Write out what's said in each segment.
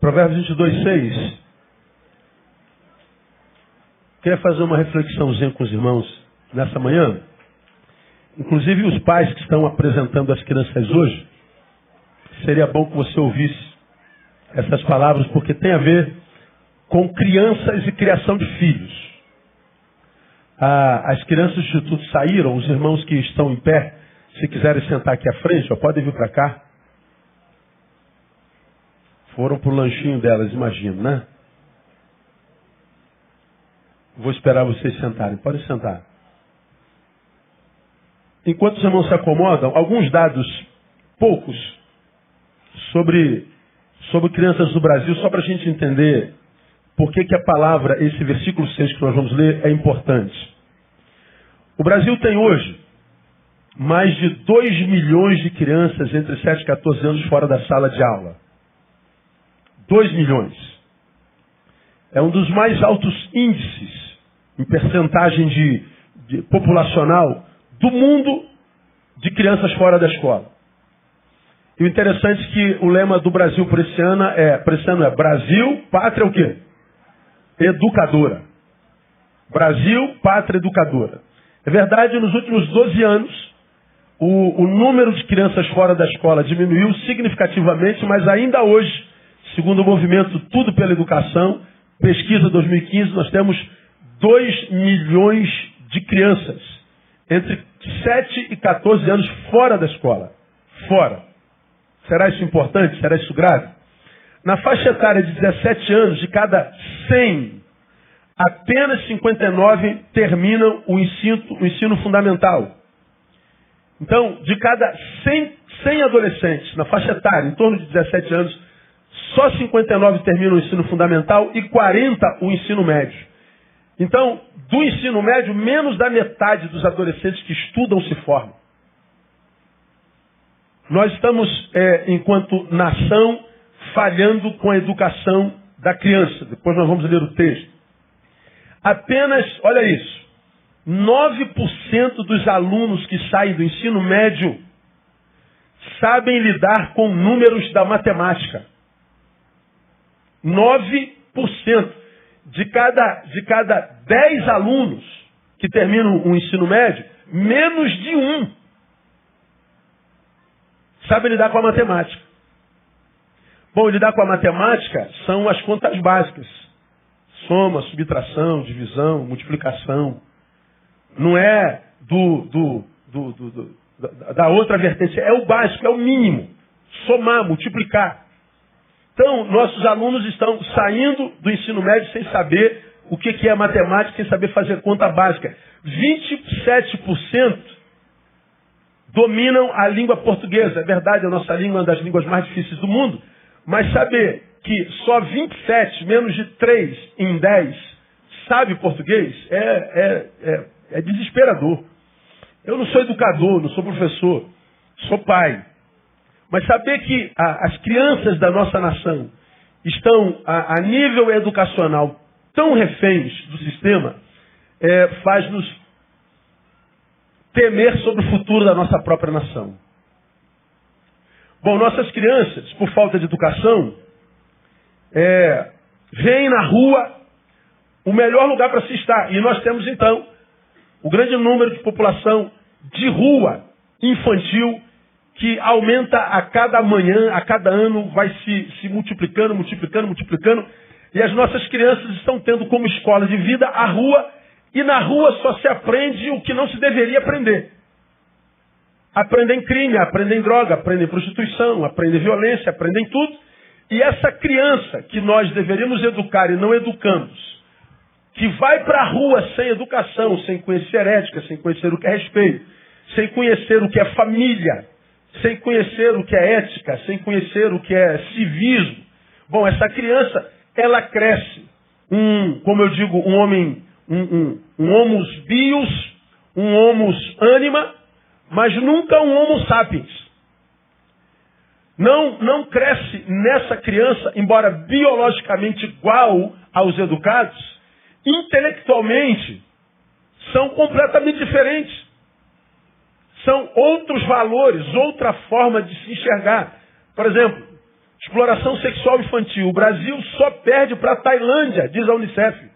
Provérbios 22:6. Queria fazer uma reflexãozinha com os irmãos nessa manhã. Inclusive os pais que estão apresentando as crianças hoje. Seria bom que você ouvisse essas palavras, porque tem a ver com crianças e criação de filhos. As crianças do Instituto saíram, os irmãos que estão em pé, se quiserem sentar aqui à frente, podem vir para cá. Foram para o lanchinho delas, imagino, né? Vou esperar vocês sentarem. Podem sentar. Enquanto os irmãos se acomodam, alguns dados, poucos, sobre crianças do Brasil, só para a gente entender por que a palavra, esse versículo 6 que nós vamos ler, é importante. O Brasil tem hoje mais de 2 milhões de crianças entre 7 e 14 anos fora da sala de aula. 2 milhões. É um dos mais altos índices em percentagem de populacional do mundo de crianças fora da escola. E o interessante é que o lema do Brasil por esse ano é Brasil, pátria o quê? Educadora. Brasil, pátria educadora. É verdade, nos últimos 12 anos, o número de crianças fora da escola diminuiu significativamente, mas ainda hoje, segundo o movimento Tudo pela Educação, pesquisa 2015, nós temos 2 milhões de crianças entre 7 e 14 anos fora da escola. Fora. Será isso importante? Será isso grave? Na faixa etária de 17 anos, de cada 100, apenas 59 terminam o ensino fundamental. Então, de cada 100 adolescentes na faixa etária, em torno de 17 anos, só 59 terminam o ensino fundamental e 40 o ensino médio. Então, do ensino médio, menos da metade dos adolescentes que estudam se formam. Nós estamos, enquanto nação, falhando com a educação da criança. Depois nós vamos ler o texto. Apenas, olha isso, 9% dos alunos que saem do ensino médio sabem lidar com números da matemática. 9%. De cada 10 alunos que terminam o ensino médio, menos de 1 sabe lidar com a matemática. Bom, lidar com a matemática são as contas básicas. Soma, subtração, divisão, multiplicação. Não é da outra vertente. É o básico, é o mínimo. Somar, multiplicar. Então, nossos alunos estão saindo do ensino médio sem saber o que é matemática, sem saber fazer conta básica. 27% dominam a língua portuguesa. É verdade, a nossa língua é uma das línguas mais difíceis do mundo. Mas saber que só 27, menos de 3 em 10, sabe português, é desesperador. Eu não sou educador, não sou professor, sou pai. Mas saber que as crianças da nossa nação estão a nível educacional tão reféns do sistema, faz-nos temer sobre o futuro da nossa própria nação. Bom, nossas crianças, por falta de educação, veem na rua o melhor lugar para se estar. E nós temos, então, o grande número de população de rua infantil que aumenta a cada manhã, a cada ano, vai se multiplicando. E as nossas crianças estão tendo como escola de vida a rua, e na rua só se aprende o que não se deveria aprender. Aprendem crime, aprendem droga, aprendem prostituição, aprendem violência, aprendem tudo. E essa criança que nós deveríamos educar e não educamos, que vai para a rua sem educação, sem conhecer ética, sem conhecer o que é respeito, sem conhecer o que é família, sem conhecer o que é ética, sem conhecer o que é civismo. Bom, essa criança, ela cresce como eu digo, um homem, um homus bios, um homus anima, mas nunca um homo sapiens. Não cresce nessa criança, embora biologicamente igual aos educados, intelectualmente são completamente diferentes. São outros valores, outra forma de se enxergar. Por exemplo, Exploração sexual infantil. O Brasil só perde para a Tailândia, diz a Unicef.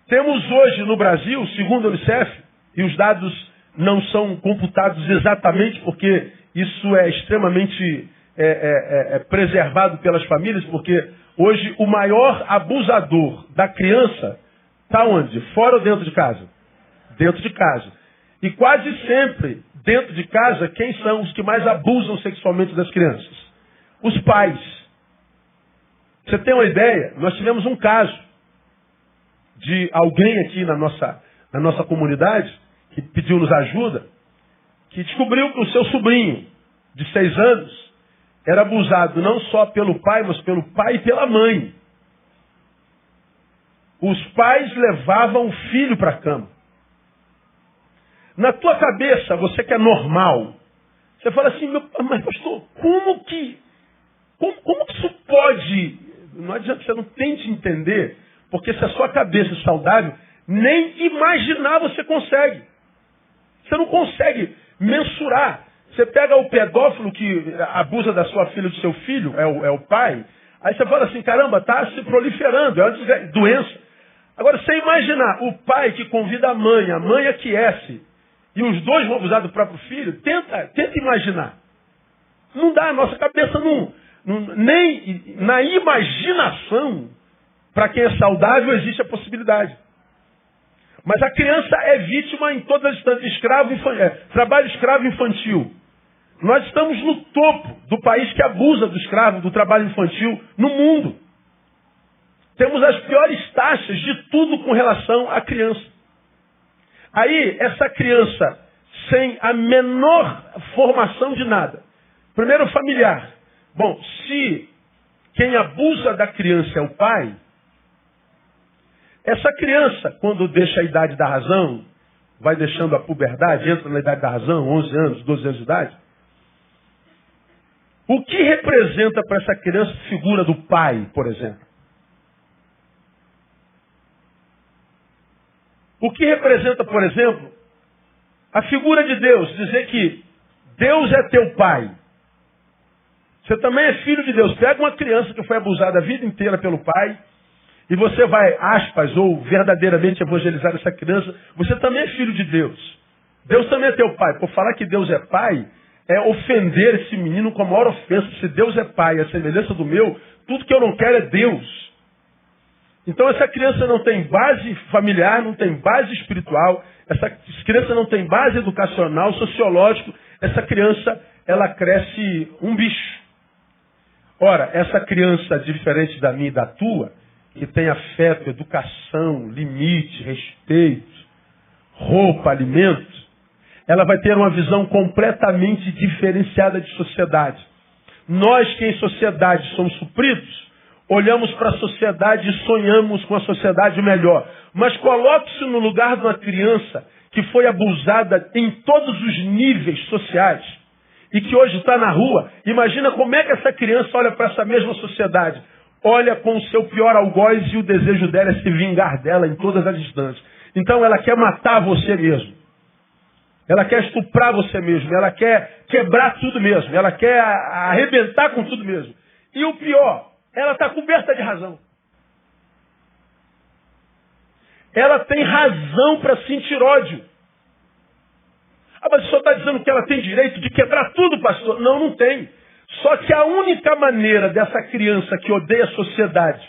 Temos hoje no Brasil, segundo a Unicef, e os dados não são computados exatamente porque isso é extremamente preservado pelas famílias, porque hoje o maior abusador da criança está onde? Fora ou dentro de casa? Dentro de casa. E quase sempre, dentro de casa, quem são os que mais abusam sexualmente das crianças? Os pais. Você tem uma ideia? Nós tivemos um caso de alguém aqui na nossa comunidade, que pediu-nos ajuda, que descobriu que o seu sobrinho, de 6 anos, era abusado não só pelo pai, mas pelo pai e pela mãe. Os pais levavam o filho para a cama. Na tua cabeça, você que é normal, você fala assim, mas pastor, como que isso pode? Não adianta, você não tente entender, porque se a sua cabeça é saudável, nem imaginar você consegue. Você não consegue mensurar. Você pega o pedófilo que abusa da sua filha, do seu filho, é o pai, aí você fala assim, caramba, está se proliferando, é uma doença. Agora, você imaginar o pai que convida a mãe aquece, e os dois vão abusar do próprio filho, tenta imaginar. Não dá, a nossa cabeça nem na imaginação, para quem é saudável, existe a possibilidade. Mas a criança é vítima em todas as instâncias. Trabalho escravo infantil. Nós estamos no topo do país que abusa do escravo, do trabalho infantil no mundo. Temos as piores taxas de tudo com relação à criança. Aí, essa criança, sem a menor formação de nada. Primeiro, familiar. Bom, se quem abusa da criança é o pai, essa criança, quando deixa a idade da razão, vai deixando a puberdade, entra na idade da razão, 11 anos, 12 anos de idade, o que representa para essa criança a figura do pai, por exemplo? O que representa, por exemplo, a figura de Deus? Dizer que Deus é teu pai. Você também é filho de Deus. Pega uma criança que foi abusada a vida inteira pelo pai e você vai, aspas, ou verdadeiramente evangelizar essa criança. Você também é filho de Deus. Deus também é teu pai. Por falar que Deus é pai, é ofender esse menino com a maior ofensa. Se Deus é pai, a semelhança do meu, tudo que eu não quero é Deus. Então essa criança não tem base familiar, não tem base espiritual, essa criança não tem base educacional, sociológico, essa criança, ela cresce um bicho. Ora, essa criança, diferente da minha e da tua, que tem afeto, educação, limite, respeito, roupa, alimento, ela vai ter uma visão completamente diferenciada de sociedade. Nós que em sociedade somos supridos, olhamos para a sociedade e sonhamos com a sociedade melhor. Mas coloque-se no lugar de uma criança que foi abusada em todos os níveis sociais e que hoje está na rua. Imagina como é que essa criança olha para essa mesma sociedade. Olha com o seu pior algoz e o desejo dela é se vingar dela em todas as instâncias. Então ela quer matar você mesmo. Ela quer estuprar você mesmo. Ela quer quebrar tudo mesmo. Ela quer arrebentar com tudo mesmo. E o pior, ela está coberta de razão. Ela tem razão para sentir ódio. Ah, mas o senhor está dizendo que ela tem direito de quebrar tudo, pastor? Não, não tem. Só que a única maneira dessa criança que odeia a sociedade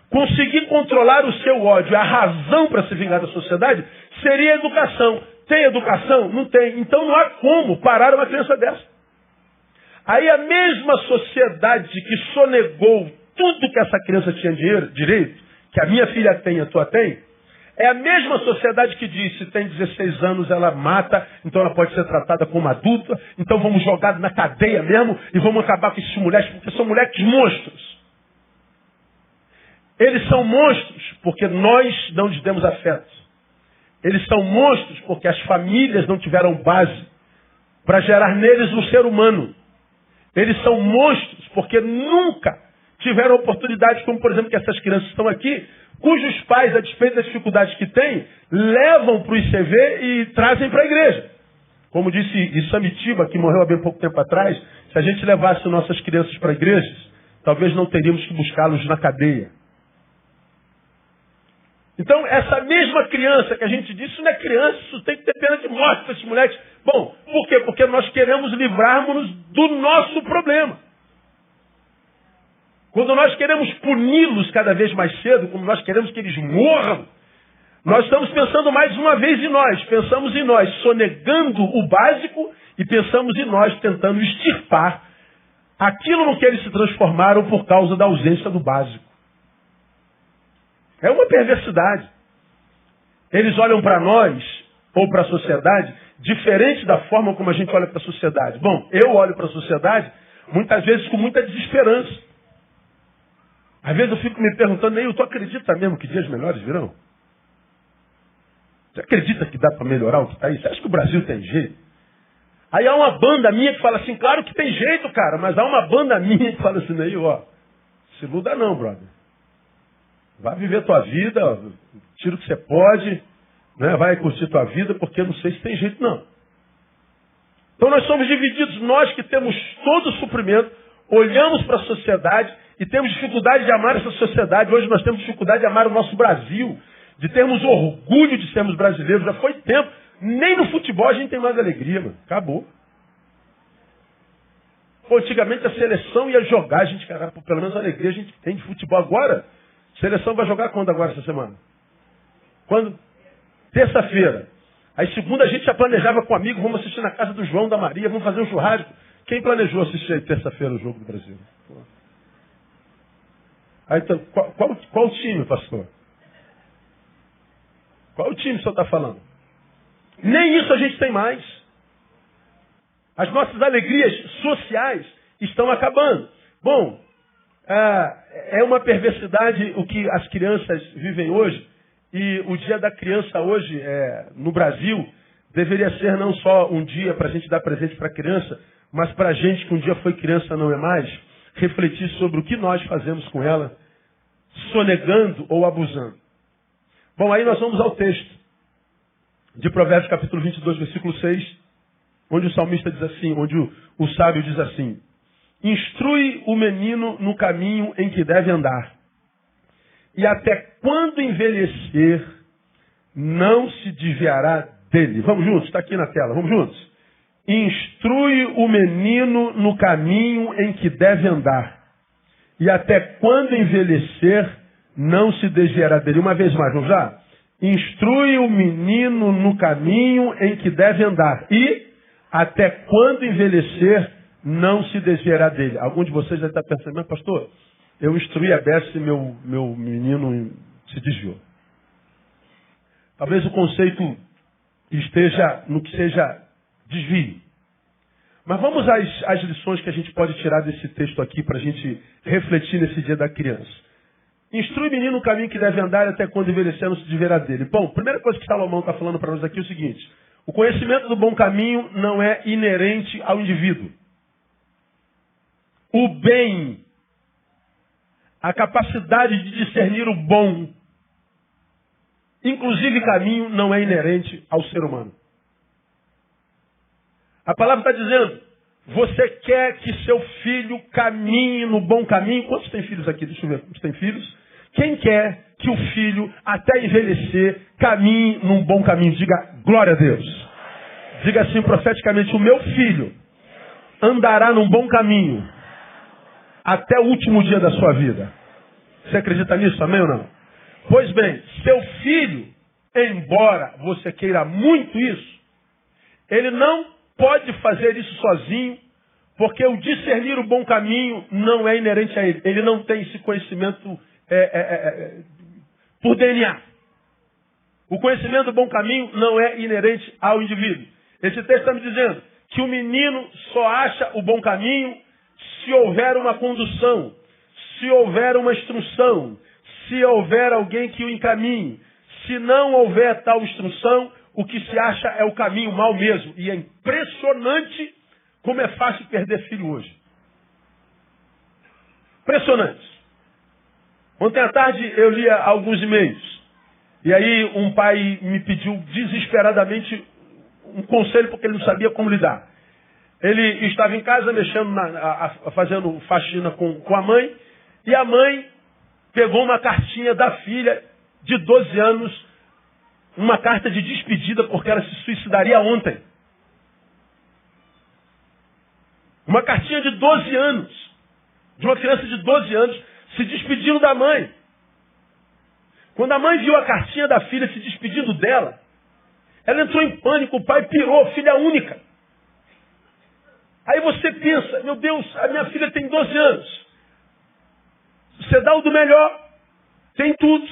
conseguir controlar o seu ódio, a razão para se vingar da sociedade, seria a educação. Tem educação? Não tem. Então não há como parar uma criança dessa. Aí a mesma sociedade que sonegou tudo que essa criança tinha direito, que a minha filha tem, a tua tem, é a mesma sociedade que diz, se tem 16 anos ela mata, então ela pode ser tratada como adulta, então vamos jogar na cadeia mesmo e vamos acabar com esses moleques, porque são moleques monstros. Eles são monstros porque nós não lhes demos afeto. Eles são monstros porque as famílias não tiveram base para gerar neles um ser humano. Eles são monstros porque nunca tiveram oportunidade, como por exemplo que essas crianças estão aqui, cujos pais, a despeito das dificuldades que têm, levam para o ICV e trazem para a igreja. Como disse Isamitiba, que morreu há bem pouco tempo atrás, se a gente levasse nossas crianças para igrejas, talvez não teríamos que buscá-los na cadeia. Então, essa mesma criança que a gente disse, isso não é criança, isso tem que ter pena de morte para esses moleques. Bom, por quê? Porque nós queremos livrarmos-nos do nosso problema. Quando nós queremos puni-los cada vez mais cedo, quando nós queremos que eles morram, nós estamos pensando mais uma vez em nós. Pensamos em nós sonegando o básico e pensamos em nós tentando extirpar aquilo no que eles se transformaram por causa da ausência do básico. É uma perversidade. Eles olham para nós, ou para a sociedade, diferente da forma como a gente olha para a sociedade. Bom, eu olho para a sociedade, muitas vezes com muita desesperança. Às vezes eu fico me perguntando, Neil, tu acredita mesmo que dias melhores virão? Você acredita que dá para melhorar o que está aí? Você acha que o Brasil tem jeito? Aí há uma banda minha que fala assim, claro que tem jeito, cara, mas há uma banda minha que fala assim, Neil, ó, se iluda não, brother. Vai viver tua vida, tira o que você pode, né? Vai curtir tua vida, porque eu não sei se tem jeito não. Então nós somos divididos, nós que temos todo o suprimento, olhamos para a sociedade e temos dificuldade de amar essa sociedade. Hoje nós temos dificuldade de amar o nosso Brasil, de termos orgulho de sermos brasileiros. Já foi tempo, nem no futebol a gente tem mais alegria, mano. Acabou. Pô, antigamente a seleção ia jogar, a gente, cara, pelo menos a alegria a gente tem de futebol agora. A seleção vai jogar quando agora essa semana? Quando? Terça-feira. Aí segunda a gente já planejava com amigos, vamos assistir na casa do João, da Maria, vamos fazer um churrasco. Quem planejou assistir aí terça-feira o jogo do Brasil? Pô. Aí, então, qual time, pastor? Qual time o senhor está falando? Nem isso a gente tem mais. As nossas alegrias sociais estão acabando. Bom, é uma perversidade o que as crianças vivem hoje. E o dia da criança hoje, no Brasil, deveria ser não só um dia para a gente dar presente para a criança, mas para a gente que um dia foi criança não é mais, refletir sobre o que nós fazemos com ela, sonegando ou abusando. Bom, aí nós vamos ao texto de Provérbios capítulo 22, versículo 6, onde o salmista diz assim, onde o sábio diz assim, instrui o menino no caminho em que deve andar, e até quando envelhecer, não se desviará dele. Vamos juntos, está aqui na tela, vamos juntos. Instrui o menino no caminho em que deve andar, e até quando envelhecer, não se desviará dele. Uma vez mais, vamos lá? Instrui o menino no caminho em que deve andar, e até quando envelhecer, não se desviará dele. Algum de vocês deve estar pensando, mas pastor, eu instruí a Bessa e meu menino se desviou. Talvez o conceito esteja no que seja desvio. Mas vamos às lições que a gente pode tirar desse texto aqui para a gente refletir nesse dia da criança. Instrui o menino no caminho que deve andar e até quando envelhecer não se desviará dele. Bom, a primeira coisa que Salomão está falando para nós aqui é o seguinte. O conhecimento do bom caminho não é inerente ao indivíduo. O bem, a capacidade de discernir o bom, inclusive caminho, não é inerente ao ser humano. A palavra está dizendo, você quer que seu filho caminhe no bom caminho? Quantos tem filhos aqui? Deixa eu ver. Quantos tem filhos? Quem quer que o filho, até envelhecer, caminhe num bom caminho? Diga glória a Deus. Diga assim profeticamente, o meu filho andará num bom caminho até o último dia da sua vida. Você acredita nisso, amém ou não? Pois bem, seu filho, embora você queira muito isso, ele não pode fazer isso sozinho, porque o discernir o bom caminho não é inerente a ele. Ele não tem esse conhecimento por DNA. O conhecimento do bom caminho não é inerente ao indivíduo. Esse texto está me dizendo que o menino só acha o bom caminho se houver uma condução, se houver uma instrução, se houver alguém que o encaminhe. Se não houver tal instrução, o que se acha é o caminho mau mesmo. E é impressionante como é fácil perder filho hoje. Impressionante. Ontem à tarde eu lia alguns e-mails. E aí um pai me pediu desesperadamente um conselho porque ele não sabia como lidar. Ele estava em casa mexendo, fazendo faxina com a mãe, e a mãe pegou uma cartinha da filha de 12 anos, uma carta de despedida porque ela se suicidaria ontem. Uma cartinha de 12 anos, de uma criança de 12 anos, se despedindo da mãe. Quando a mãe viu a cartinha da filha se despedindo dela, ela entrou em pânico, o pai pirou, filha única. Aí você pensa, meu Deus, a minha filha tem 12 anos. Você dá o do melhor, tem tudo.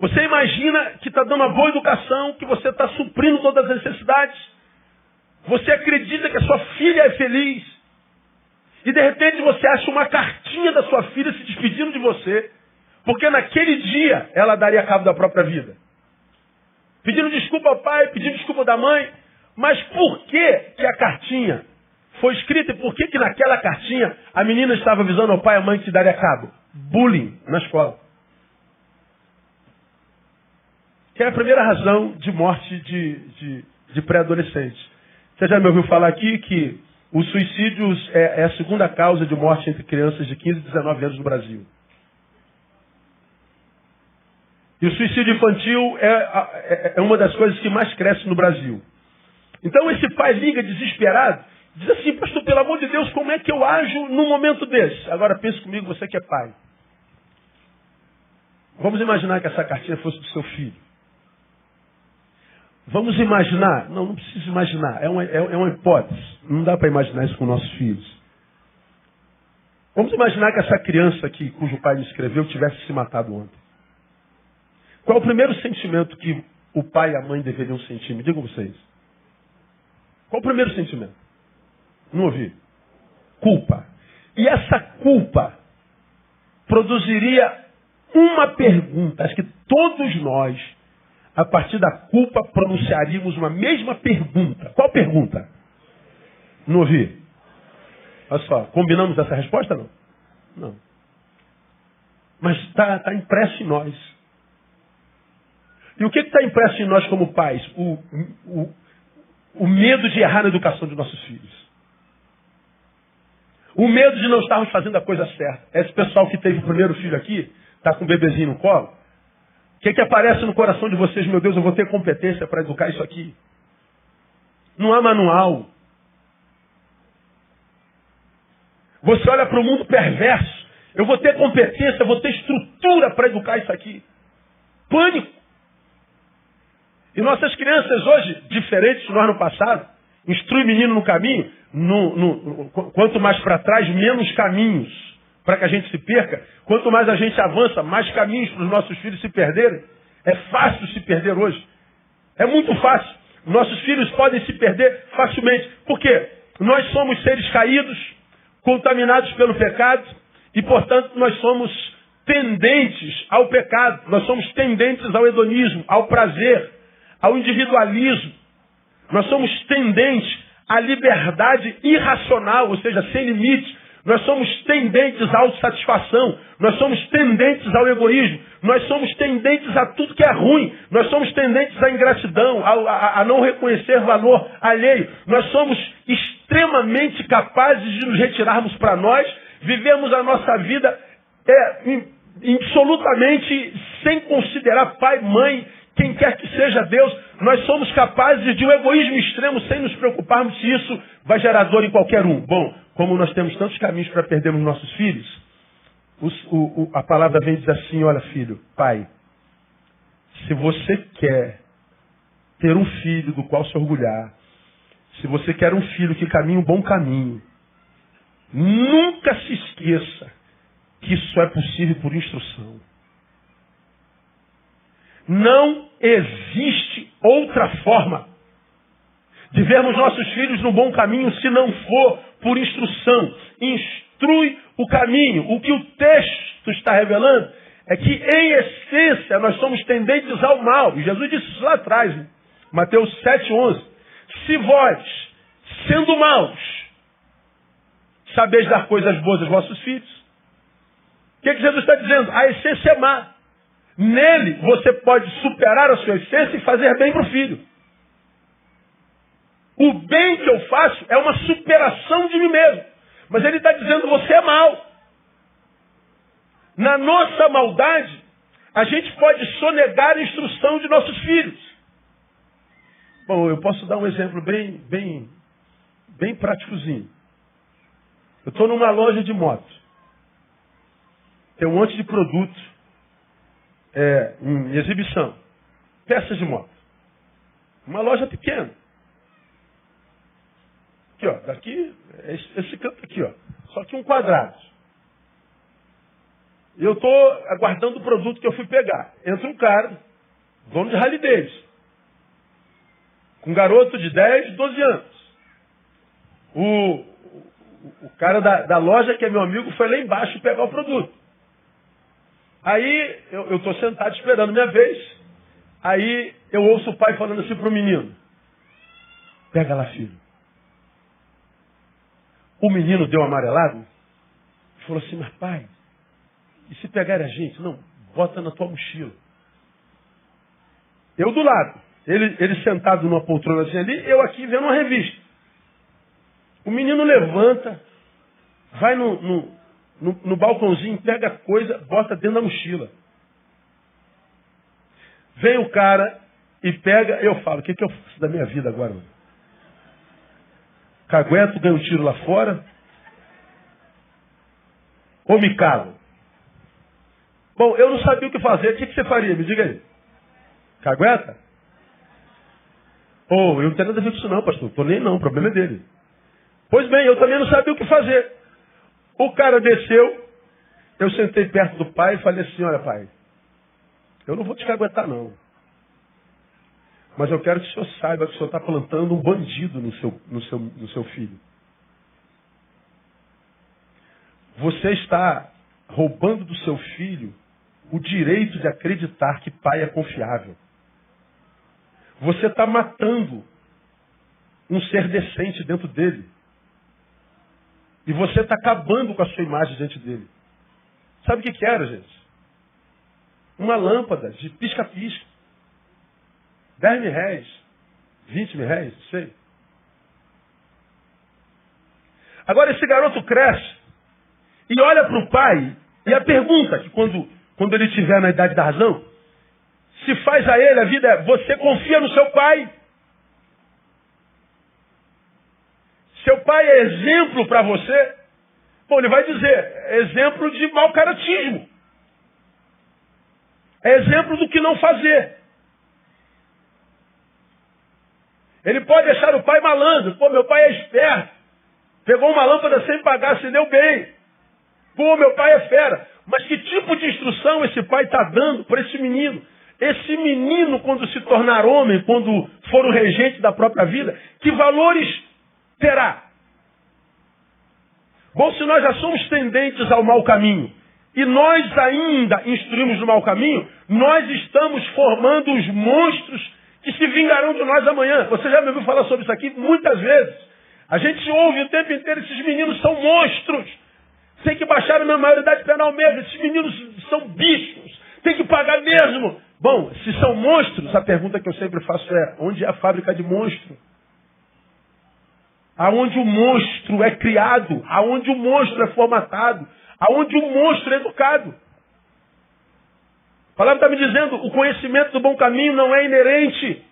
Você imagina que está dando uma boa educação, que você está suprindo todas as necessidades. Você acredita que a sua filha é feliz. E de repente você acha uma cartinha da sua filha se despedindo de você, porque naquele dia ela daria cabo da própria vida. Pedindo desculpa ao pai, pedindo desculpa da mãe. Mas por que a cartinha foi escrita e por que naquela cartinha a menina estava avisando ao pai e à mãe que se daria cabo? Bullying na escola. Que é a primeira razão de morte de pré-adolescente. Você já me ouviu falar aqui que o suicídio é a segunda causa de morte entre crianças de 15 e 19 anos no Brasil. E o suicídio infantil é uma das coisas que mais cresce no Brasil. Então esse pai liga desesperado, diz assim, pastor, pelo amor de Deus, como é que eu ajo num momento desse? Agora pense comigo, você que é pai. Vamos imaginar que essa cartinha fosse do seu filho. Vamos imaginar, não precisa imaginar, é uma hipótese. Não dá para imaginar isso com nossos filhos. Vamos imaginar que essa criança aqui, cujo pai me escreveu, tivesse se matado ontem. Qual é o primeiro sentimento que o pai e a mãe deveriam sentir? Me digam vocês. Qual o primeiro sentimento? Não ouvi. Culpa. E essa culpa produziria uma pergunta. Acho que todos nós, a partir da culpa, pronunciaríamos uma mesma pergunta. Qual pergunta? Não ouvi. Olha só, combinamos essa resposta? Não. Não. Mas está impresso em nós. E o que está impresso em nós como pais? O medo de errar na educação de nossos filhos. O medo de não estarmos fazendo a coisa certa. Esse pessoal que teve o primeiro filho aqui, está com o bebezinho no colo. O que aparece no coração de vocês? Meu Deus, eu vou ter competência para educar isso aqui. Não há manual. Você olha para o mundo perverso. Eu vou ter competência, eu vou ter estrutura para educar isso aqui. Pânico. E nossas crianças hoje, diferentes de nós no passado, instrui o menino no caminho, quanto mais para trás, menos caminhos para que a gente se perca. Quanto mais a gente avança, mais caminhos para os nossos filhos se perderem. É fácil se perder hoje. É muito fácil. Nossos filhos podem se perder facilmente. Por quê? Nós somos seres caídos, contaminados pelo pecado, e portanto nós somos tendentes ao pecado. Nós somos tendentes ao hedonismo, ao prazer, ao individualismo. Nós somos tendentes à liberdade irracional, ou seja, sem limites. Nós somos tendentes à autossatisfação. Nós somos tendentes ao egoísmo. Nós somos tendentes a tudo que é ruim. Nós somos tendentes à ingratidão, a não reconhecer valor alheio. Nós somos extremamente capazes de nos retirarmos para nós, vivemos a nossa vida absolutamente sem considerar pai, mãe, quem quer que seja Deus. Nós somos capazes de um egoísmo extremo sem nos preocuparmos se isso vai gerar dor em qualquer um. Bom, como nós temos tantos caminhos para perdermos nossos filhos, a palavra vem dizer assim, olha filho, pai, se você quer ter um filho do qual se orgulhar, se você quer um filho que caminhe um bom caminho, nunca se esqueça que isso só é possível por instrução. Não existe outra forma de vermos nossos filhos no bom caminho se não for por instrução. Instrui o caminho. O que o texto está revelando é que, em essência, nós somos tendentes ao mal. E Jesus disse isso lá atrás, né? Mateus 7,11. Se vós, sendo maus, sabeis dar coisas boas aos vossos filhos. O que Jesus está dizendo? A essência é má. Nele, você pode superar a sua essência e fazer bem para o filho. O bem que eu faço é uma superação de mim mesmo. Mas ele está dizendo, você é mau. Na nossa maldade, a gente pode sonegar a instrução de nossos filhos. Bom, eu posso dar um exemplo bem práticozinho. Eu estou numa loja de moto. Tem um monte de produto em exibição. Peças de moto. Uma loja pequena. Aqui, ó. Daqui, esse canto aqui, ó. Só que um quadrado. E eu estou aguardando o produto que eu fui pegar. Entra um cara, dono de Harley Davidson. Com um garoto de 10, 12 anos. O cara da loja, que é meu amigo, foi lá embaixo pegar o produto. Aí, eu estou sentado esperando minha vez. Aí, eu ouço o pai falando assim para o menino. Pega lá, filho. O menino deu amarelado. Falou assim, mas pai, e se pegar a gente? Não, bota na tua mochila. Eu do lado. Ele sentado numa poltrona assim ali, eu aqui vendo uma revista. O menino levanta, vai no balcãozinho, pega a coisa, bota dentro da mochila. Vem o cara e pega, eu falo, o que eu faço da minha vida agora, mano? Cagueto, ganho um tiro lá fora? Ou me calo? Bom, eu não sabia o que fazer, o que você faria? Me diga aí. Cagueta? Eu não tenho nada a ver com isso não, pastor. Tô nem não, o problema é dele. Pois bem, eu também não sabia o que fazer. O cara desceu, eu sentei perto do pai e falei assim, olha pai, eu não vou te caguetar não. Mas eu quero que o senhor saiba que o senhor está plantando um bandido no seu filho. Você está roubando do seu filho o direito de acreditar que pai é confiável. Você está matando um ser decente dentro dele. E você está acabando com a sua imagem diante dele. Sabe o que era, gente? Uma lâmpada de pisca-pisca. 10 mil reais. 20 mil reais, não sei. Agora esse garoto cresce e olha para o pai e a pergunta que quando ele estiver na idade da razão, se faz a ele a vida é, você confia no seu pai? Seu pai é exemplo para você? Bom, ele vai dizer, é exemplo de mau caratismo. É exemplo do que não fazer. Ele pode deixar o pai malandro. Pô, meu pai é esperto. Pegou uma lâmpada sem pagar, se deu bem. Pô, meu pai é fera. Mas que tipo de instrução esse pai está dando para esse menino? Esse menino, quando se tornar homem, quando for o regente da própria vida, que valores terá? Bom, se nós já somos tendentes ao mau caminho, e nós ainda instruímos no mau caminho, nós estamos formando os monstros que se vingarão de nós amanhã. Você já me ouviu falar sobre isso aqui muitas vezes. A gente ouve o tempo inteiro, esses meninos são monstros. Tem que baixar a minha maioridade penal mesmo. Esses meninos são bichos. Tem que pagar mesmo. Bom, se são monstros, a pergunta que eu sempre faço é, onde é a fábrica de monstro? Aonde o monstro é criado? Aonde o monstro é formatado? Aonde o monstro é educado? A palavra está me dizendo, o conhecimento do bom caminho não é inerente.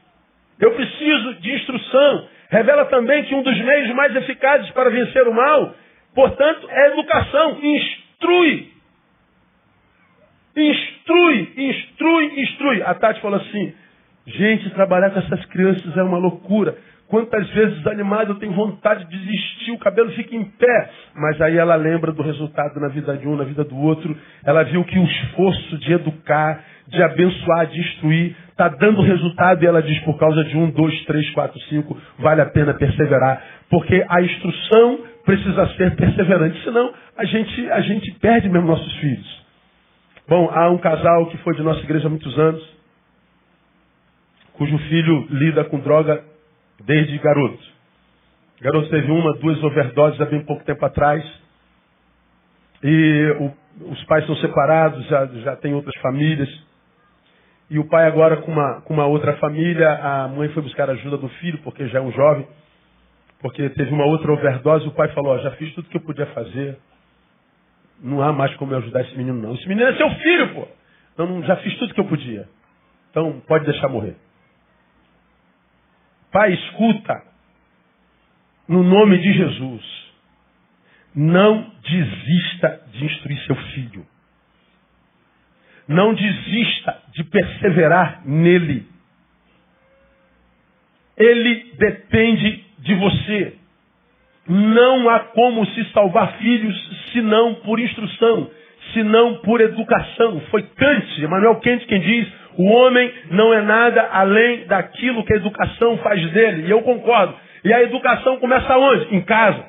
Eu preciso de instrução. Revela também que um dos meios mais eficazes para vencer o mal, portanto, é a educação. Instrui. Instrui, instrui, instrui. A Tati falou assim, gente, trabalhar com essas crianças é uma loucura. Quantas vezes desanimado eu tenho vontade de desistir, o cabelo fica em pé. Mas aí ela lembra do resultado na vida de um, na vida do outro. Ela viu que o esforço de educar, de abençoar, de instruir, está dando resultado. E ela diz, por causa de 1, 2, 3, 4, 5, vale a pena perseverar. Porque a instrução precisa ser perseverante. Senão a gente perde mesmo nossos filhos. Bom, há um casal que foi de nossa igreja há muitos anos, cujo filho lida com droga desde garoto. O garoto teve 1, 2 overdoses há bem pouco tempo atrás. E os pais são separados, já tem outras famílias. E o pai agora com uma outra família, a mãe foi buscar a ajuda do filho, porque já é um jovem. Porque teve uma outra overdose, o pai falou, já fiz tudo que eu podia fazer. Não há mais como eu ajudar esse menino, não. Esse menino é seu filho, pô. Não, já fiz tudo que eu podia. Então, pode deixar morrer. Pai, escuta. No nome de Jesus. Não desista de instruir seu filho. Não desista de perseverar nele. Ele depende de você. Não há como se salvar filhos senão por instrução, senão por educação. Foi Kant, Immanuel Kant, quem diz: o homem não é nada além daquilo que a educação faz dele. E eu concordo. E a educação começa onde? Em casa.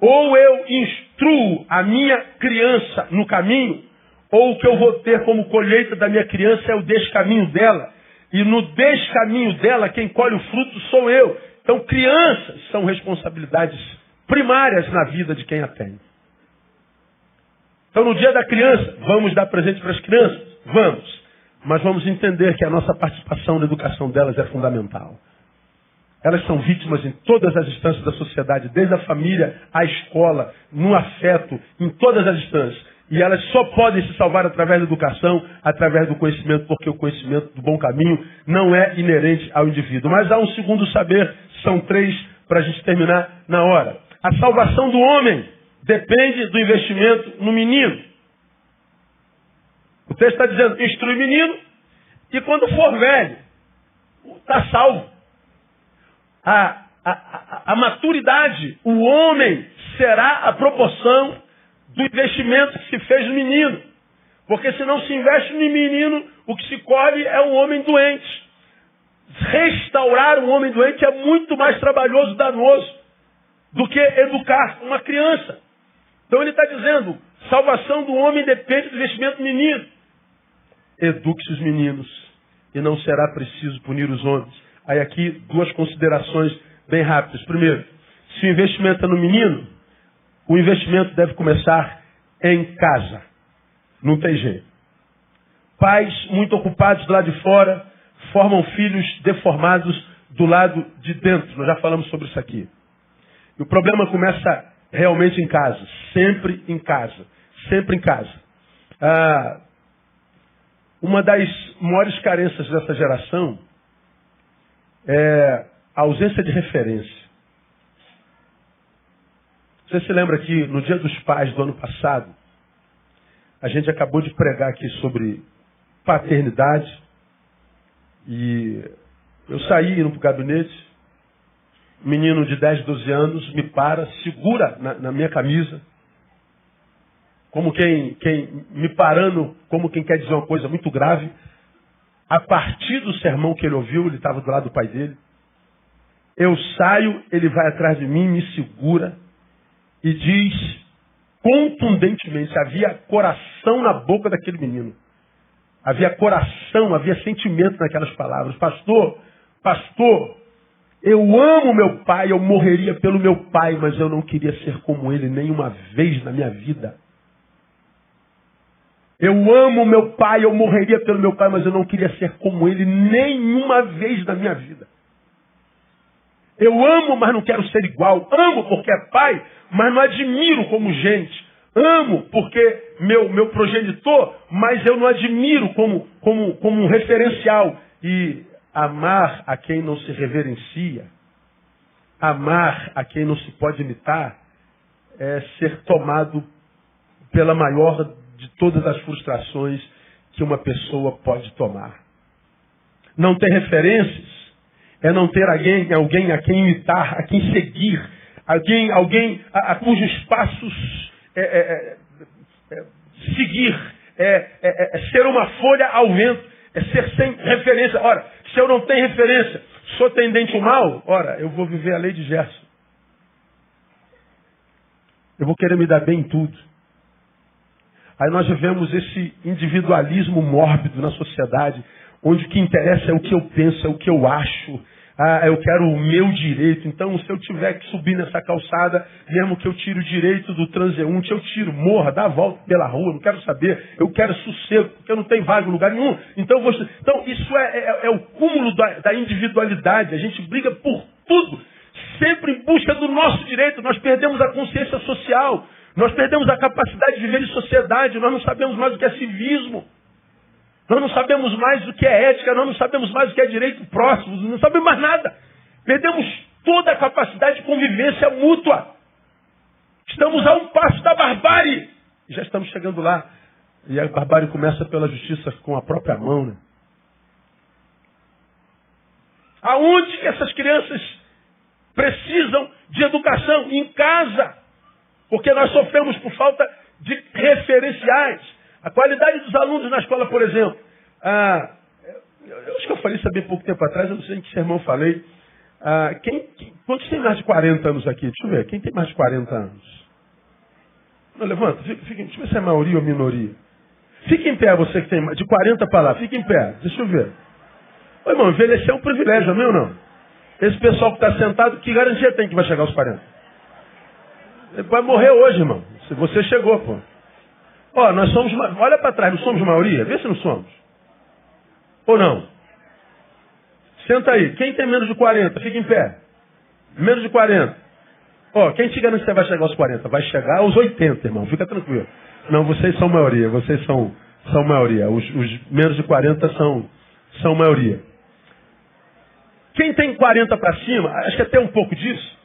Ou eu instruo a minha criança no caminho, ou o que eu vou ter como colheita da minha criança é o descaminho dela. E no descaminho dela, quem colhe o fruto sou eu. Então, crianças são responsabilidades primárias na vida de quem a tem. Então, no dia da criança, vamos dar presente para as crianças? Vamos. Mas vamos entender que a nossa participação na educação delas é fundamental. Elas são vítimas em todas as instâncias da sociedade, desde a família à escola, no afeto, em todas as instâncias. E elas só podem se salvar através da educação, através do conhecimento, porque o conhecimento do bom caminho não é inerente ao indivíduo. Mas há um segundo saber, são 3 para a gente terminar na hora. A salvação do homem depende do investimento no menino. O texto está dizendo, instrui o menino, e quando for velho, está salvo. A maturidade, o homem será a proporção do investimento que se fez no menino. Porque se não se investe no menino, o que se colhe é um homem doente. Restaurar um homem doente é muito mais trabalhoso e danoso do que educar uma criança. Então ele está dizendo, salvação do homem depende do investimento do menino. Eduque-se os meninos e não será preciso punir os homens. Aí aqui 2 considerações bem rápidas. Primeiro, se o investimento é no menino, o investimento deve começar em casa. Não tem jeito. Pais muito ocupados do lado de fora formam filhos deformados do lado de dentro. Nós já falamos sobre isso aqui. E o problema começa realmente em casa. Sempre em casa. Sempre em casa. Uma das maiores carências dessa geração é a ausência de referência. Você se lembra que no Dia dos Pais do ano passado, a gente acabou de pregar aqui sobre paternidade. E eu saí indo para o gabinete, um menino de 10, 12 anos me para, segura na minha camisa, como quem me parando, como quem quer dizer uma coisa muito grave. A partir do sermão que ele ouviu, ele estava do lado do pai dele. Eu saio, ele vai atrás de mim, me segura e diz contundentemente, havia coração na boca daquele menino. Havia coração, havia sentimento naquelas palavras. Pastor, eu amo meu pai, eu morreria pelo meu pai, mas eu não queria ser como ele nenhuma vez na minha vida. Eu amo meu pai, eu morreria pelo meu pai, mas eu não queria ser como ele nenhuma vez na minha vida. Eu amo, mas não quero ser igual. Amo porque é pai, mas não admiro como gente. Amo porque meu progenitor, mas eu não admiro como um referencial. E amar a quem não se reverencia, amar a quem não se pode imitar, é ser tomado pela maior de todas as frustrações que uma pessoa pode tomar. Não ter referências é não ter alguém a quem imitar, a quem seguir, alguém a cujos passos seguir, ser uma folha ao vento, é ser sem referência. Ora, se eu não tenho referência, sou tendente ao mal, ora, eu vou viver a lei de Gerson. Eu vou querer me dar bem em tudo. Aí nós vivemos esse individualismo mórbido na sociedade, onde o que interessa é o que eu penso, é o que eu acho. Eu quero o meu direito. Então, se eu tiver que subir nessa calçada, mesmo que eu tire o direito do transeunte, eu tiro, morra, dá a volta pela rua, não quero saber. Eu quero sossego, porque eu não tenho vaga em lugar nenhum. Então, isso é o cúmulo da individualidade. A gente briga por tudo sempre em busca do nosso direito. Nós perdemos a consciência social. Nós perdemos a capacidade de viver em sociedade. Nós não sabemos mais o que é civismo. Nós não sabemos mais o que é ética. Nós não sabemos mais o que é direito próximo. Não sabemos mais nada. Perdemos toda a capacidade de convivência mútua. Estamos a um passo da barbárie. Já estamos chegando lá. E a barbárie começa pela justiça com a própria mão, né? Aonde que essas crianças precisam de educação? Em casa. Porque nós sofremos por falta de referenciais. A qualidade dos alunos na escola, por exemplo. Eu acho que eu falei isso há bem pouco tempo atrás, eu não sei em que sermão eu falei. Quantos tem mais de 40 anos aqui? Deixa eu ver. Quem tem mais de 40 anos? Não, levanta. Deixa eu ver se é maioria ou minoria. Fique em pé, você que tem de 40 para lá. Fique em pé. Deixa eu ver. Ô, irmão, envelhecer é um privilégio, não é meu não? Esse pessoal que está sentado, que garantia tem que vai chegar aos 40? Ele vai morrer hoje, irmão. Se você chegou, pô. Ó, nós somos... Olha para trás, não somos maioria? Vê se não somos. Ou não? Senta aí. Quem tem menos de 40? Fica em pé. Menos de 40. Ó, quem te garante que você vai chegar aos 40? Vai chegar aos 80, irmão. Fica tranquilo. Não, vocês são maioria. Vocês são maioria. Os menos de 40 são maioria. Quem tem 40 para cima, acho que até um pouco disso,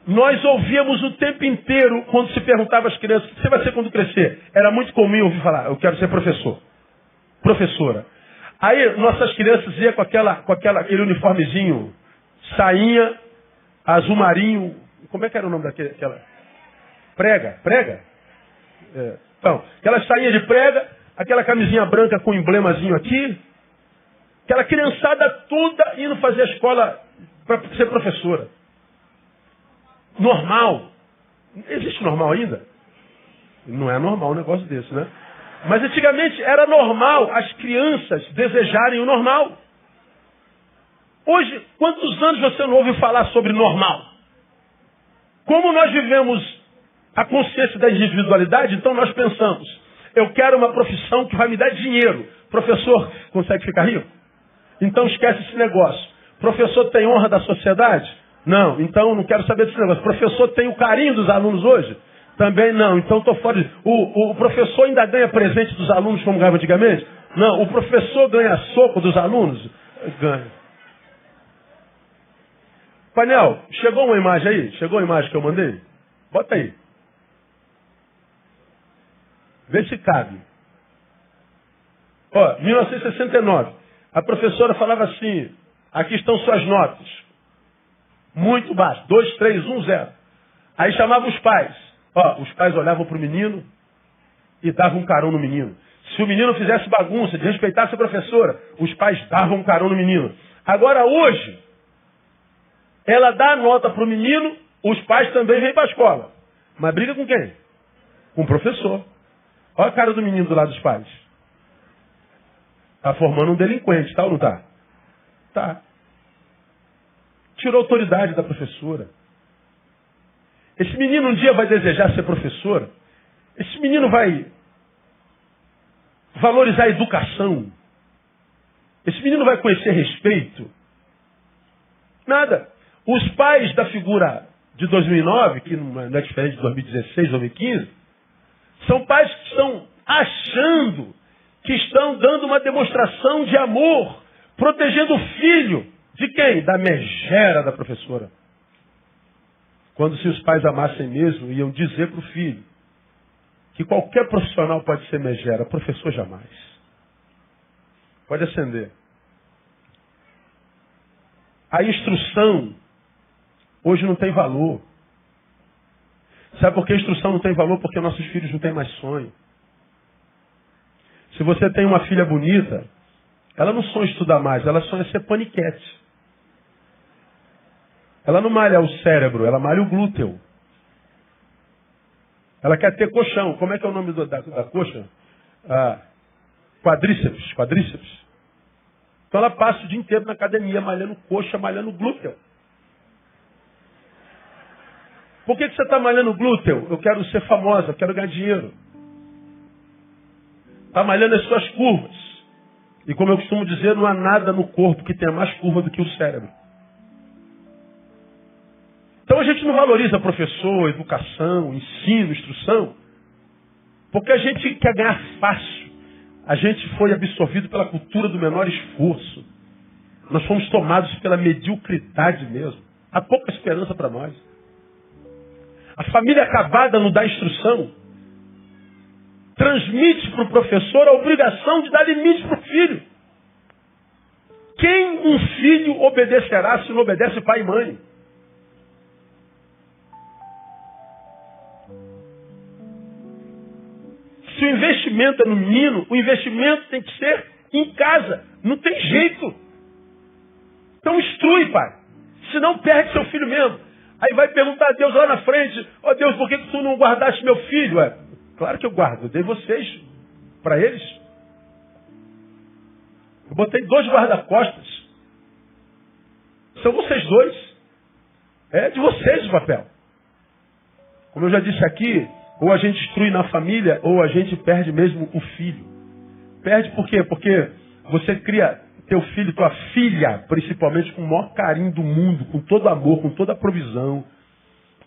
nós ouvíamos o tempo inteiro, quando se perguntava às crianças, o que você vai ser quando crescer? Era muito comum ouvir falar, eu quero ser professor. Professora. Aí nossas crianças iam com aquele uniformezinho, sainha, azul marinho, como é que era o nome daquela? Prega? É. Então, aquela sainha de prega, aquela camisinha branca com um emblemazinho aqui, aquela criançada toda indo fazer a escola para ser professora. Normal. Existe normal ainda? Não é normal um negócio desse, né? Mas antigamente era normal as crianças desejarem o normal. Hoje, quantos anos você não ouve falar sobre normal? Como nós vivemos a consciência da individualidade, então nós pensamos, eu quero uma profissão que vai me dar dinheiro. Professor, consegue ficar rico? Então esquece esse negócio. Professor tem honra da sociedade? Não, então não quero saber desse negócio. Professor tem o carinho dos alunos hoje? Também não, então estou fora. O professor ainda ganha presente dos alunos como ganhava antigamente? Não, o professor ganha soco dos alunos? Ganha. Painel, chegou uma imagem aí? Chegou a imagem que eu mandei? Bota aí. Vê se cabe. Ó, 1969. A professora falava assim, aqui estão suas notas. Muito baixo. 2, 3, 1, 0. Aí chamava os pais. Ó, os pais olhavam para o menino e davam um carão no menino. Se o menino fizesse bagunça, desrespeitasse a professora, os pais davam um carão no menino. Agora hoje, ela dá a nota para o menino, os pais também vêm para a escola. Mas briga com quem? Com o professor. Olha a cara do menino do lado dos pais. Está formando um delinquente, tá ou não está? Tá. Tirou a autoridade da professora. Esse menino um dia vai desejar ser professor. Esse menino vai valorizar a educação. Esse menino vai conhecer respeito. Nada. Os pais da figura de 2009, que não é diferente de 2016, 2015, são pais que estão achando que estão dando uma demonstração de amor, protegendo o filho. De quem? Da megera da professora. Quando se os pais amassem mesmo, iam dizer para o filho que qualquer profissional pode ser megera, professor jamais. Pode acender. A instrução hoje não tem valor. Sabe por que a instrução não tem valor? Porque nossos filhos não têm mais sonho. Se você tem uma filha bonita, ela não sonha estudar mais, ela sonha ser paniquete. Ela não malha o cérebro, ela malha o glúteo. Ela quer ter colchão. Como é que é o nome da coxa? Quadríceps. Então ela passa o dia inteiro na academia, malhando coxa, malhando glúteo. Por que você está malhando glúteo? Eu quero ser famosa, eu quero ganhar dinheiro. Está malhando as suas curvas. E como eu costumo dizer, não há nada no corpo que tenha mais curva do que o cérebro. Então a gente não valoriza professor, educação, ensino, instrução, porque a gente quer ganhar fácil. A gente foi absorvido pela cultura do menor esforço. Nós fomos tomados pela mediocridade mesmo. Há pouca esperança para nós. A família acabada não dá instrução. Transmite para o professor a obrigação de dar limite para o filho. Quem um filho obedecerá se não obedece pai e mãe? Se o investimento é no menino, o investimento tem que ser em casa. Não tem jeito. Então instrui, pai. Senão perde seu filho mesmo. Aí vai perguntar a Deus lá na frente: ó Deus, por que tu não guardaste meu filho? Claro que eu guardo. Eu dei vocês para eles. Eu botei 2 guarda-costas. São vocês 2. É de vocês o papel. Como eu já disse aqui, ou a gente instrui na família, ou a gente perde mesmo o filho. Perde por quê? Porque você cria teu filho, tua filha, principalmente com o maior carinho do mundo, com todo amor, com toda a provisão.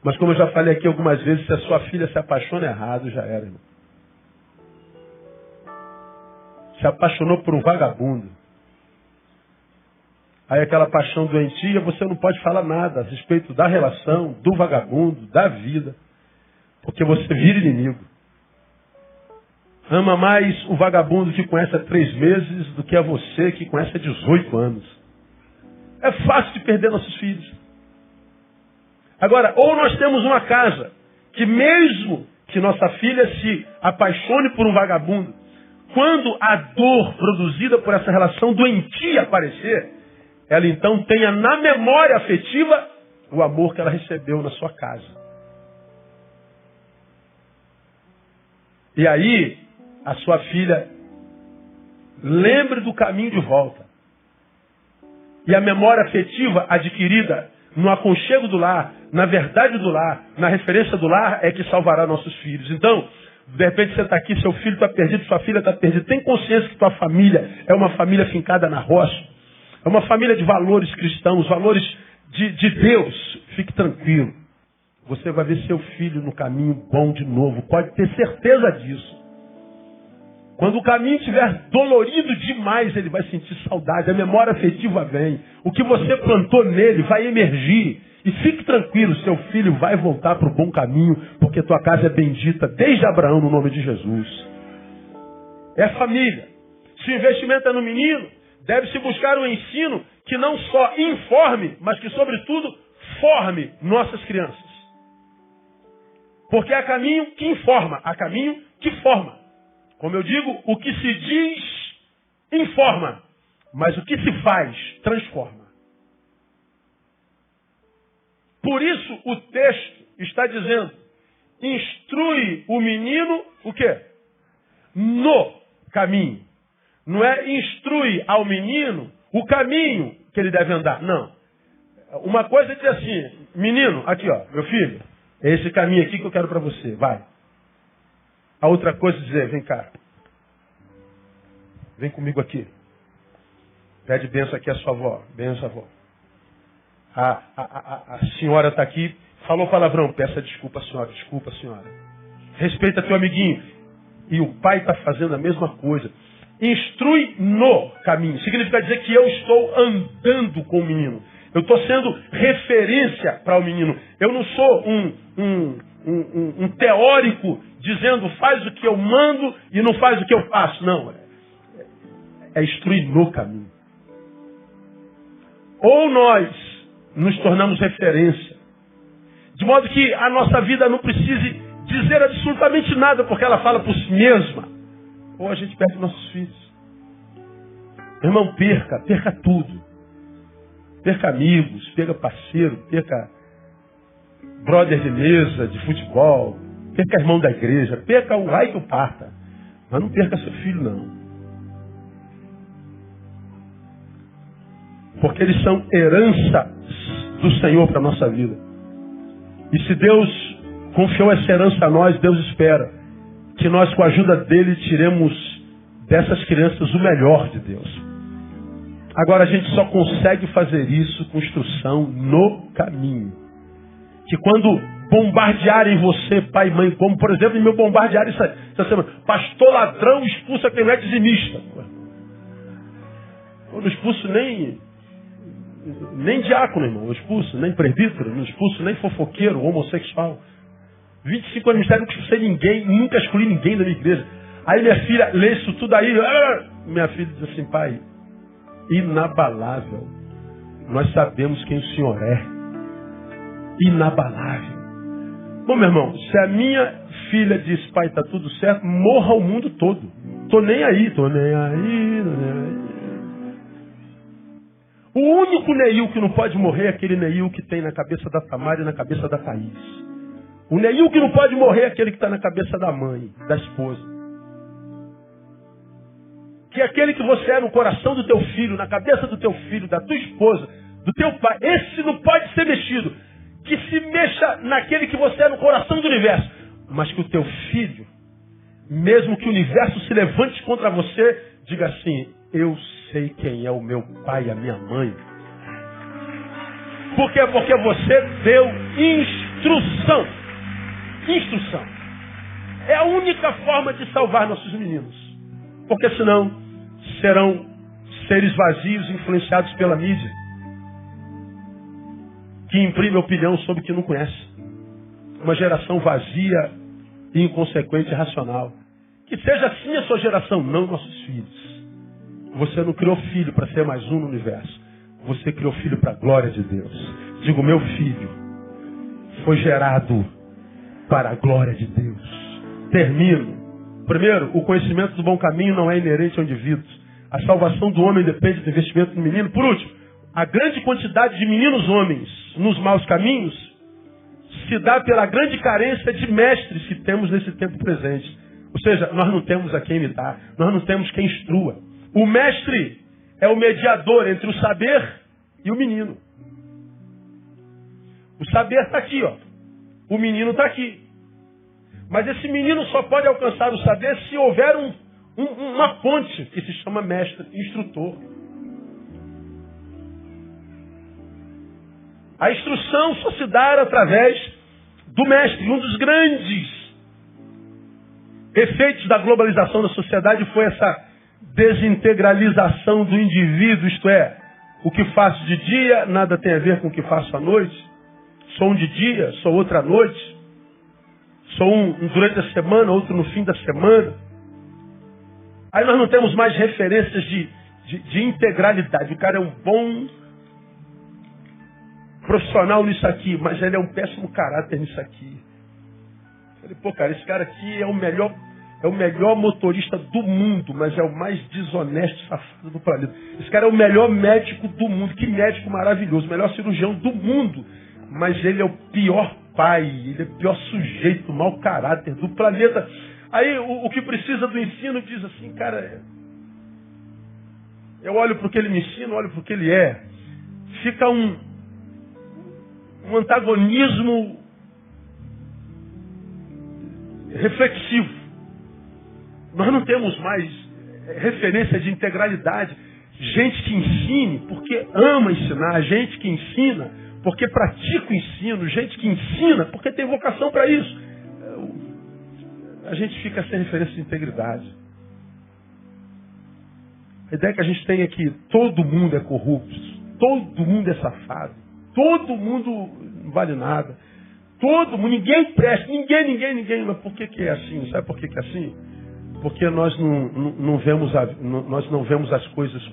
Mas como eu já falei aqui algumas vezes, se a sua filha se apaixona errado, já era, irmão. Se apaixonou por um vagabundo. Aí aquela paixão doentia, você não pode falar nada a respeito da relação, do vagabundo, da vida. Porque você vira inimigo. Ama mais o vagabundo que conhece há 3 meses do que a você que conhece há 18 anos. É fácil de perder nossos filhos. Agora, ou nós temos uma casa que mesmo que nossa filha se apaixone por um vagabundo, quando a dor produzida por essa relação doentia aparecer, ela então tenha na memória afetiva o amor que ela recebeu na sua casa. E aí, a sua filha lembre do caminho de volta. E a memória afetiva adquirida no aconchego do lar, na verdade do lar, na referência do lar, é que salvará nossos filhos. Então, de repente você está aqui, seu filho está perdido, sua filha está perdida. Tem consciência que tua família é uma família fincada na rocha? É uma família de valores cristãos, valores de Deus. Fique tranquilo. Você vai ver seu filho no caminho bom de novo. Pode ter certeza disso. Quando o caminho estiver dolorido demais, ele vai sentir saudade. A memória afetiva vem. O que você plantou nele vai emergir. E fique tranquilo, seu filho vai voltar para o bom caminho, porque tua casa é bendita desde Abraão, no nome de Jesus. É família. Se o investimento é no menino, deve-se buscar um ensino que não só informe, mas que, sobretudo, forme nossas crianças. Porque há caminho que informa, há caminho que forma. Como eu digo, o que se diz informa, mas o que se faz transforma. Por isso o texto está dizendo: instrui o menino o quê? No caminho. Não é instrui ao menino o caminho que ele deve andar. Não. Uma coisa é dizer assim: menino, aqui ó, meu filho, é esse caminho aqui que eu quero para você, vai. A outra coisa é dizer: vem cá, vem comigo aqui. Pede bênção aqui à sua avó, bênção avó. A senhora está aqui, falou palavrão, peça desculpa senhora. Respeita teu amiguinho. E o pai está fazendo a mesma coisa. Instrui no caminho. Significa dizer que eu estou andando com o menino. Eu estou sendo referência para o menino. Eu não sou um teórico dizendo faz o que eu mando e não faz o que eu faço. Não. É instruir no caminho. Ou nós nos tornamos referência. De modo que a nossa vida não precise dizer absolutamente nada, porque ela fala por si mesma. Ou a gente perde nossos filhos. Irmão, perca tudo. Perca amigos, perca parceiro, perca brother de mesa, de futebol, perca irmão da igreja, perca o raio que o parta. Mas não perca seu filho, não. Porque eles são herança do Senhor para a nossa vida. E se Deus confiou essa herança a nós, Deus espera que nós, com a ajuda dele, tiremos dessas crianças o melhor de Deus. Agora, a gente só consegue fazer isso com instrução no caminho. que quando bombardearem você, pai e mãe, como por exemplo, me bombardearam essa semana, pastor ladrão expulsa quem não é dizimista. Eu não expulso nem diácono, irmão, eu expulso, nem presbítero, não expulso nem fofoqueiro, homossexual. 25 anos de ministério, nunca expulsei ninguém, nunca excluí ninguém da minha igreja. Aí minha filha lê isso tudo aí, minha filha diz assim, pai, inabalável, nós sabemos quem o Senhor é, inabalável. Bom, meu irmão, se a minha filha diz, pai, tá tudo certo, morra o mundo todo. Tô nem aí. O único Neil que não pode morrer é aquele Neil que tem na cabeça da Tamara e na cabeça da Thaís. O Neil que não pode morrer é aquele que está na cabeça da mãe, da esposa. Que é aquele que você é no coração do teu filho, na cabeça do teu filho, da tua esposa, do teu pai. Esse não pode ser mexido. Que se mexa naquele que você é no coração do universo. Mas que o teu filho, mesmo que o universo se levante contra você, diga assim, eu sei quem é o meu pai e a minha mãe. Por quê? Porque você deu instrução. Instrução. É a única forma de salvar nossos meninos. Porque senão serão seres vazios, influenciados pela mídia, que imprime opinião sobre o que não conhece. Uma geração vazia, inconsequente e irracional. Que seja assim a sua geração, não nossos filhos. Você não criou filho para ser mais um no universo. Você criou filho para a glória de Deus. Digo, meu filho foi gerado para a glória de Deus. Termino. Primeiro, o conhecimento do bom caminho não é inerente ao indivíduo. A salvação do homem depende do investimento do menino. Por último, a grande quantidade de meninos homens nos maus caminhos se dá pela grande carência de mestres que temos nesse tempo presente. Ou seja, nós não temos a quem imitar, nós não temos quem instrua. O mestre é o mediador entre o saber e o menino. O saber está aqui, ó. O menino está aqui. Mas esse menino só pode alcançar o saber se houver uma ponte que se chama mestre, instrutor. A instrução só se dá através do mestre. Um dos grandes efeitos da globalização da sociedade foi essa desintegralização do indivíduo, isto é, o que faço de dia nada tem a ver com o que faço à noite. Sou um de dia, sou outro à noite. Sou um durante a semana, outro no fim da semana. Aí nós não temos mais referências de integralidade. O cara é um bom profissional nisso aqui, mas ele é um péssimo caráter nisso aqui. Eu falei, pô, cara, esse cara aqui é o melhor motorista do mundo, mas é o mais desonesto e safado do planeta. Esse cara é o melhor médico do mundo. Que médico maravilhoso, o melhor cirurgião do mundo. Mas ele é o pior pai, ele é o pior sujeito, mau caráter do planeta. Aí o que precisa do ensino diz assim, cara, eu olho para o que ele me ensina, olho para o que ele é. Fica um antagonismo reflexivo. Nós não temos mais referência de integralidade. Gente que ensine porque ama ensinar, gente que ensina porque pratica o ensino, gente que ensina porque tem vocação para isso. A gente fica sem referência de integridade. A ideia que a gente tem é que todo mundo é corrupto, todo mundo é safado, todo mundo não vale nada, todo mundo, ninguém presta, ninguém. Mas por que é assim? Sabe por que é assim? Porque nós não vemos as coisas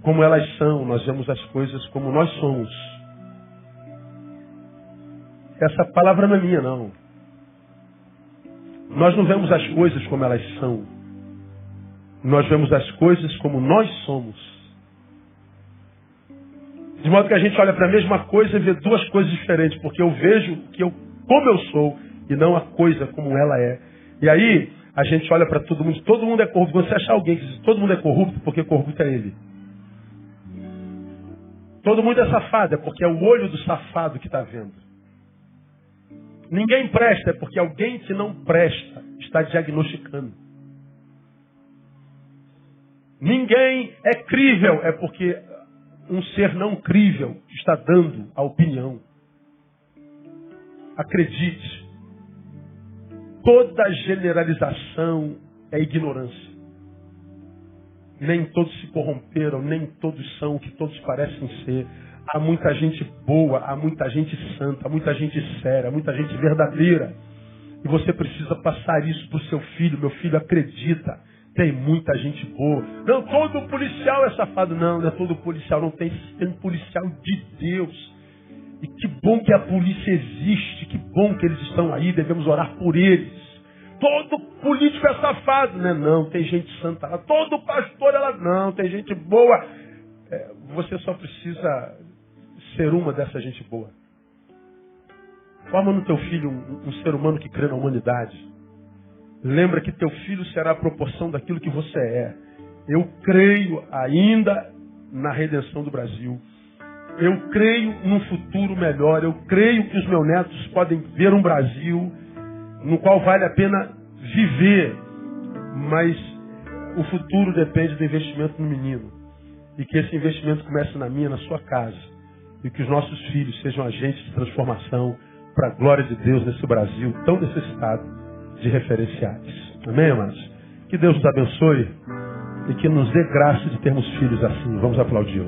como elas são, nós vemos as coisas como nós somos. Essa palavra não é minha, não. Nós não vemos as coisas como elas são. Nós vemos as coisas como nós somos. De modo que a gente olha para a mesma coisa e vê duas coisas diferentes, porque eu vejo como eu sou e não a coisa como ela é. E aí a gente olha para todo mundo é corrupto. Quando você achar alguém que diz todo mundo é corrupto, porque corrupto é ele. Todo mundo é safado, é porque é o olho do safado que está vendo. Ninguém presta, é porque alguém que não presta está diagnosticando. Ninguém é crível, é porque um ser não crível está dando a opinião. Acredite, toda generalização é ignorância. Nem todos se corromperam, nem todos são o que todos parecem ser. Há muita gente boa, há muita gente santa, há muita gente séria, há muita gente verdadeira. E você precisa passar isso para o seu filho. Meu filho, acredita, tem muita gente boa. Não, todo policial é safado. Não, não é todo policial, não tem policial de Deus. E que bom que a polícia existe, que bom que eles estão aí, devemos orar por eles. Todo político é safado, né? Não, tem gente santa lá. Todo pastor é lá. Não, tem gente boa. Você só precisa ser uma dessa gente boa. Forma no teu filho um ser humano que crê na humanidade. Lembra que teu filho será a proporção daquilo que você é. Eu creio ainda na redenção do Brasil. Eu creio num futuro melhor. Eu creio que os meus netos podem ver um Brasil no qual vale a pena viver, mas o futuro depende do investimento no menino. E que esse investimento comece na minha, na sua casa. E que os nossos filhos sejam agentes de transformação para a glória de Deus nesse Brasil tão necessitado de referenciais. Amém, amados? Que Deus nos abençoe e que nos dê graça de termos filhos assim. Vamos aplaudir.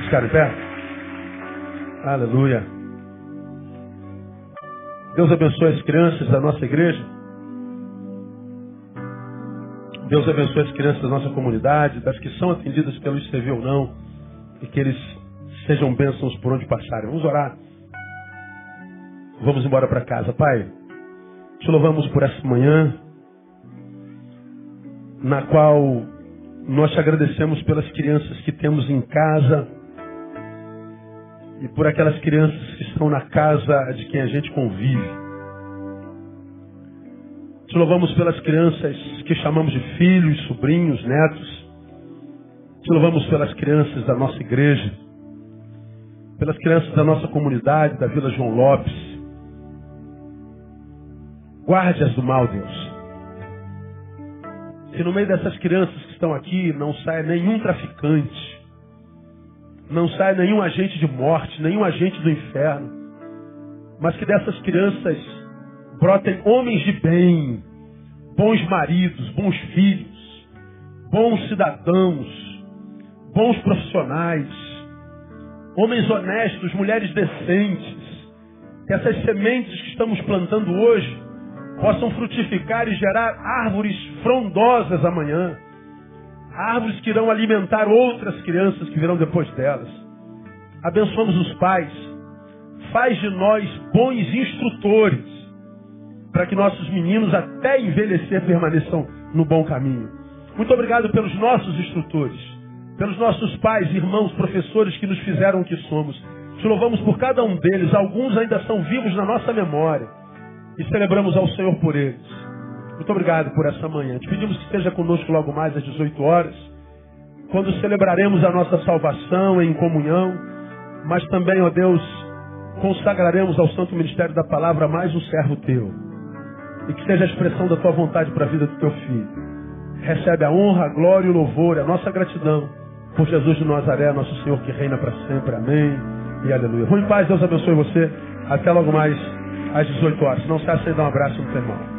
Ficar em pé? Aleluia. Deus abençoe as crianças da nossa igreja. Deus abençoe as crianças da nossa comunidade, das que são atendidas pelo ICV ou não, e que eles sejam bênçãos por onde passarem. Vamos orar. Vamos embora para casa. Pai, te louvamos por essa manhã, na qual nós te agradecemos pelas crianças que temos em casa, e por aquelas crianças que estão na casa de quem a gente convive. Te louvamos pelas crianças que chamamos de filhos, sobrinhos, netos. Te louvamos pelas crianças da nossa igreja, pelas crianças da nossa comunidade, da Vila João Lopes. Guarde-as do mal, Deus. Que no meio dessas crianças que estão aqui não saia nenhum traficante, não saia nenhum agente de morte, nenhum agente do inferno, mas que dessas crianças brotem homens de bem, bons maridos, bons filhos, bons cidadãos, bons profissionais, homens honestos, mulheres decentes. Que essas sementes que estamos plantando hoje possam frutificar e gerar árvores frondosas amanhã. Árvores que irão alimentar outras crianças que virão depois delas. Abençoamos os pais. Faz de nós bons instrutores, para que nossos meninos até envelhecer permaneçam no bom caminho. Muito obrigado pelos nossos instrutores, pelos nossos pais, irmãos, professores que nos fizeram o que somos. Te louvamos por cada um deles. Alguns ainda são vivos na nossa memória e celebramos ao Senhor por eles. Muito obrigado por essa manhã. Te pedimos que esteja conosco logo mais às 18 horas, quando celebraremos a nossa salvação em comunhão, mas também, ó Deus, consagraremos ao Santo Ministério da Palavra mais um servo teu. E que seja a expressão da tua vontade para a vida do teu filho. Recebe a honra, a glória e o louvor, e a nossa gratidão por Jesus de Nazaré, nosso Senhor que reina para sempre. Amém e aleluia. Vou em paz, Deus abençoe você. Até logo mais às 18 horas. Se não se acende, dá um abraço no teu irmão.